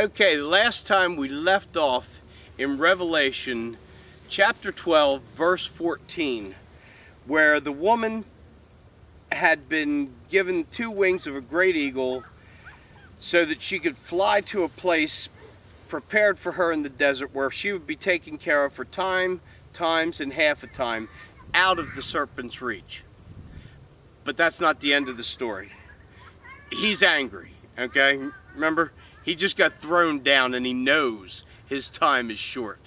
Okay, the last time we left off in Revelation chapter 12, verse 14, where the woman had been given 2 wings of a great eagle so that she could fly to a place prepared for her in the desert where she would be taken care of for times and half a time out of the serpent's reach. But that's not the end of the story. He's angry, okay? Remember? He just got thrown down and he knows his time is short.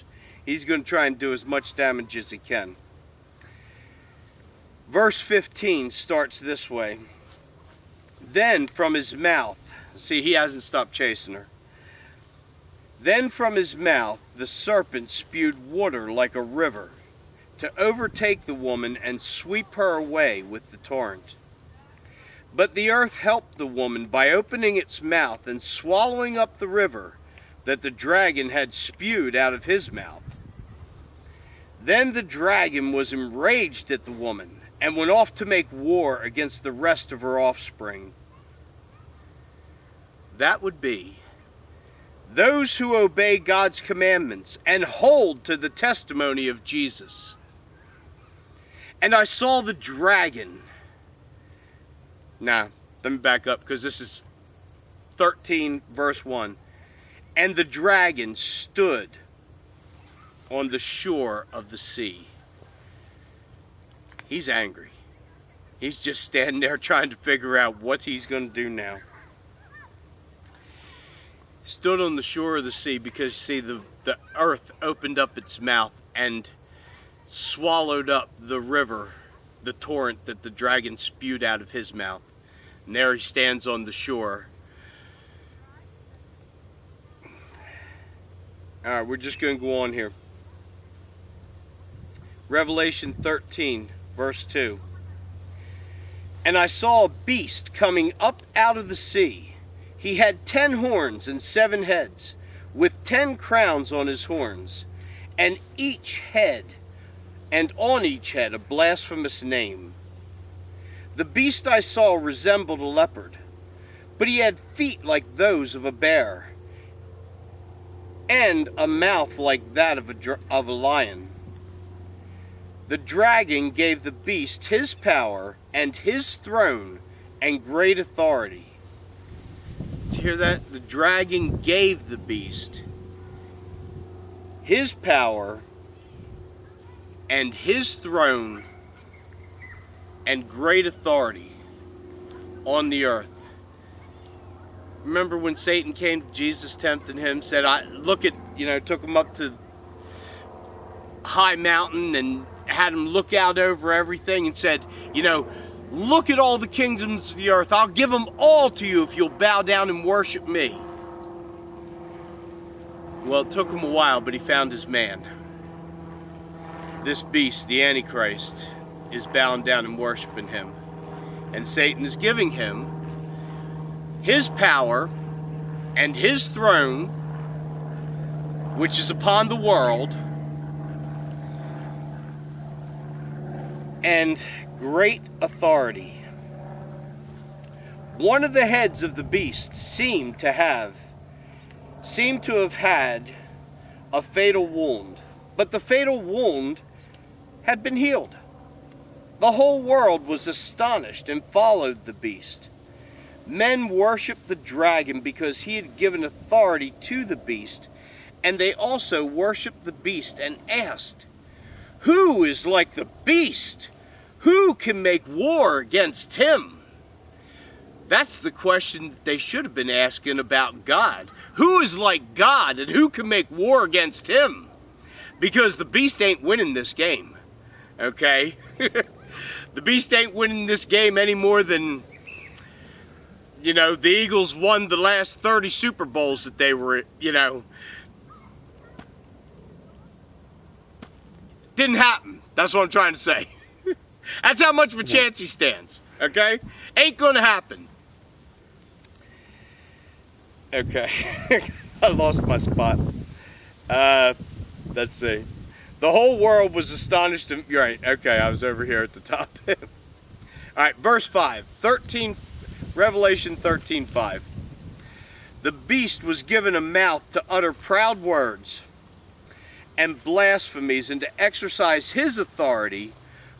He's going to try and do as much damage as he can. Verse 15 starts this way. Then from his mouth, see, he hasn't stopped chasing her. Then from his mouth the serpent spewed water like a river to overtake the woman and sweep her away with the torrent. But the earth helped the woman by opening its mouth and swallowing up the river that the dragon had spewed out of his mouth. Then the dragon was enraged at the woman and went off to make war against the rest of her offspring. That would be those who obey God's commandments and hold to the testimony of Jesus. And I saw the dragon. Nah, let me back up because this is 13 verse 1. And the dragon stood on the shore of the sea. He's angry. He's just standing there trying to figure out what he's going to do now. Stood on the shore of the sea because, see, the earth opened up its mouth and swallowed up the river, the torrent that the dragon spewed out of his mouth. And there he stands on the shore. Alright, we're just going to go on here. Revelation 13, verse 2. And I saw a beast coming up out of the sea. He had 10 horns and 7 heads, with 10 crowns on his horns, and on each head a blasphemous name. The beast I saw resembled a leopard, but he had feet like those of a bear, and a mouth like that of a lion. The dragon gave the beast his power and his throne and great authority. Did you hear that? The dragon gave the beast his power and his throne and great authority on the earth. Remember when Satan came to Jesus tempting him, said, took him up to high mountain and had him look out over everything and said, look at all the kingdoms of the earth. I'll give them all to you if you'll bow down and worship me. Well, it took him a while, but he found his man. This beast, the Antichrist, is bowing down and worshiping him. And Satan is giving him his power and his throne, which is upon the world, and great authority. One of the heads of the beast seemed to have had a fatal wound, but the fatal wound had been healed. The whole world was astonished and followed the beast. Men worshipped the dragon because he had given authority to the beast, and they also worshipped the beast and asked, "Who is like the beast? Who can make war against him?" That's the question they should have been asking about God. Who is like God and who can make war against him? Because the beast ain't winning this game, okay? The beast ain't winning this game any more than, the Eagles won the last 30 Super Bowls that they were, Didn't happen. That's what I'm trying to say. That's how much of a chance he stands, okay? Ain't gonna happen. Okay, I lost my spot. Let's see. The whole world was astonished. You're right, okay, I was over here at the top. All right, verse 5, Revelation 13:5. The beast was given a mouth to utter proud words and blasphemies, and to exercise his authority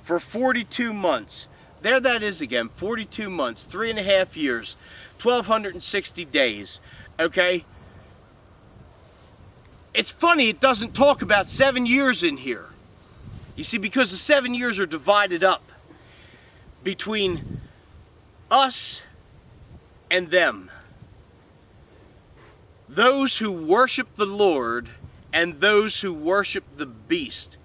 for 42 months. There that is again, 42 months, 3.5 years, 1,260 days, okay? It's funny it doesn't talk about 7 years in here. You see, because the 7 years are divided up between us and them. Those who worship the Lord and those who worship the beast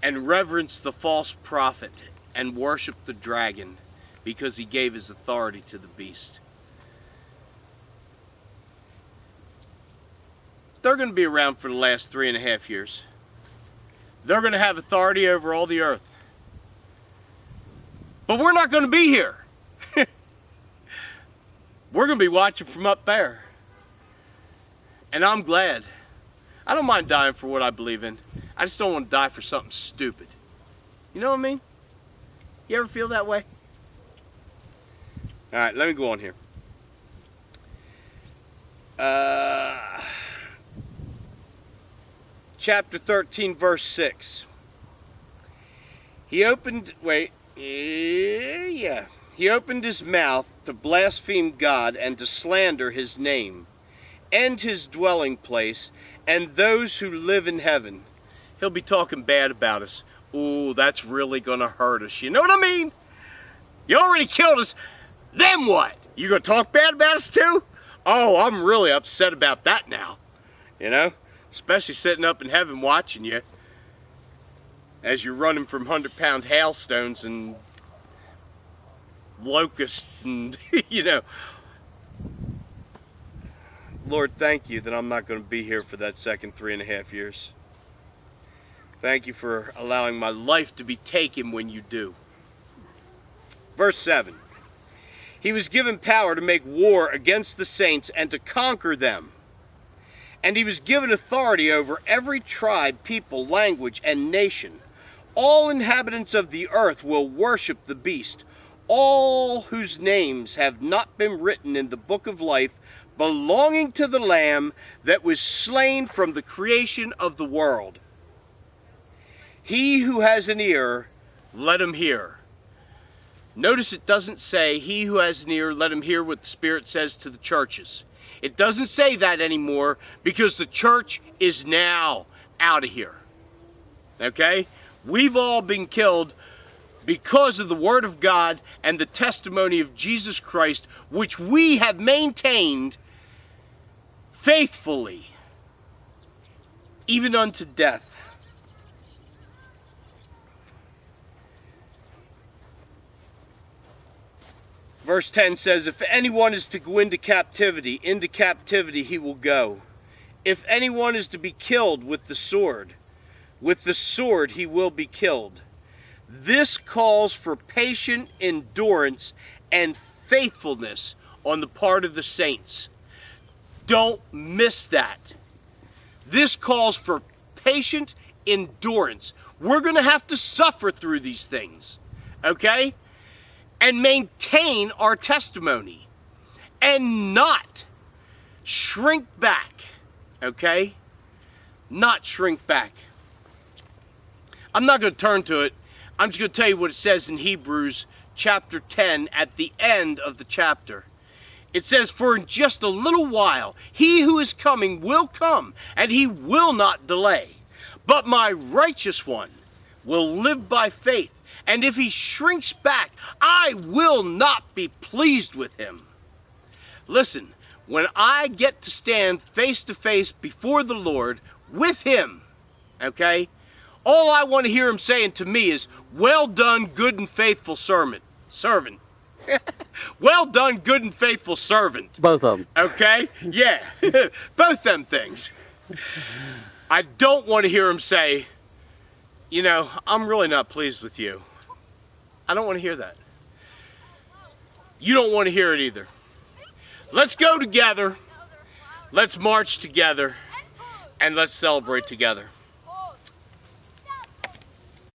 and reverence the false prophet and worship the dragon because he gave his authority to the beast. They're going to be around for the last 3.5 years. They're going to have authority over all the earth. But we're not going to be here. We're going to be watching from up there. And I'm glad. I don't mind dying for what I believe in. I just don't want to die for something stupid. You know what I mean? You ever feel that way? Alright, let me go on here. Chapter 13, verse 6. He opened his mouth to blaspheme God and to slander his name and his dwelling place and those who live in heaven. He'll be talking bad about us. Ooh, that's really gonna hurt us. You know what I mean? You already killed us. Then what? You gonna talk bad about us too? Oh, I'm really upset about that now. You know? Especially sitting up in heaven watching you as you're running from 100-pound hailstones and locusts and, you know. Lord, thank you that I'm not going to be here for that second 3.5 years. Thank you for allowing my life to be taken when you do. Verse 7. He was given power to make war against the saints and to conquer them. And he was given authority over every tribe, people, language, and nation. All inhabitants of the earth will worship the beast, all whose names have not been written in the book of life, belonging to the Lamb that was slain from the creation of the world. He who has an ear, let him hear. Notice it doesn't say, he who has an ear, let him hear what the Spirit says to the churches. It doesn't say that anymore because the church is now out of here. Okay? We've all been killed because of the Word of God and the testimony of Jesus Christ, which we have maintained faithfully, even unto death. Verse 10 says, if anyone is to go into captivity he will go. If anyone is to be killed with the sword he will be killed. This calls for patient endurance and faithfulness on the part of the saints. Don't miss that. This calls for patient endurance. We're going to have to suffer through these things, okay? And maintain our testimony and not shrink back, okay? Not shrink back. I'm not going to turn to it. I'm just going to tell you what it says in Hebrews chapter 10 at the end of the chapter. It says, for in just a little while he who is coming will come, and he will not delay. But my righteous one will live by faith. And if he shrinks back, I will not be pleased with him. Listen, when I get to stand face to face before the Lord with him, okay, all I want to hear him saying to me is, well done, good and faithful servant. Well done, good and faithful servant. Both of them. Okay? Yeah. Both them things. I don't want to hear him say, you know, I'm really not pleased with you. I don't want to hear that. You don't want to hear it either. Let's go together. Let's march together. And let's celebrate together.